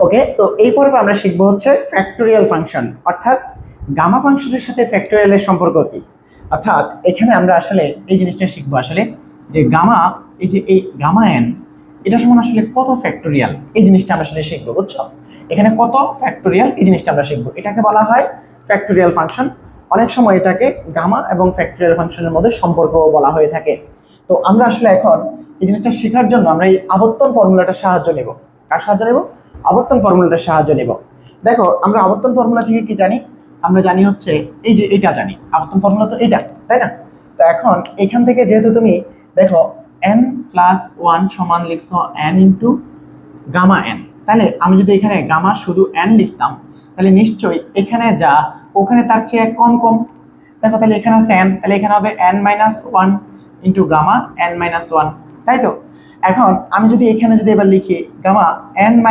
ওকে, তো এই পর্বে আমরা শিখবো হচ্ছে ফ্যাক্টোরিয়াল ফাংশন, অর্থাৎ গামা ফাংশনের সাথে ফ্যাক্টোরিয়ালের সম্পর্ক কি। অর্থাৎ এখানে আমরা আসলে এই জিনিসটা শিখবো আসলে যে গামা, এই যে এই গামা এন, এটা সমান আসলে কত ফ্যাক্টোরিয়াল, এই জিনিসটা আমরা আসলে শিখবো, বুঝছো? এখানে কত ফ্যাক্টোরিয়াল এই জিনিসটা আমরা শিখবো, এটাকে বলা হয় ফ্যাক্টোরিয়াল ফাংশন। অনেক সময় এটাকে গামা এবং ফ্যাক্টোরিয়াল ফাংশনের মধ্যে সম্পর্ক বলা হয়ে থাকে। তো আমরা আসলে এখন এই জিনিসটা শেখার জন্য আমরা এই আবর্তন ফর্মুলাটার সাহায্য নেব। কার সাহায্য নেব? আবর্তন ফর্মুলাটার সাহায্য নেব। দেখো, আমরা আবর্তন ফর্মুলা থেকে কি জানি? আমরা জানি হচ্ছে এই যে এটা জানি, আবর্তন ফর্মুলা তো এটা, তাই না? তো এখন এখান থেকে যেহেতু তুমি দেখো n+1 সমান লিখছো n ইন্টু গামা এন, তাহলে আমি যদি এখানে গামা শুধু n লিখতাম, তাহলে নিশ্চয়ই এখানে যা ওখানে তার চেয়ে কম কম। দেখো, তাহলে এখানে আছে n, তাহলে এখানে হবে n-1 ইন্টু গামা n-1, তাই তো? এখন আমি যদি এখানে যদি এবার লিখি গামা n-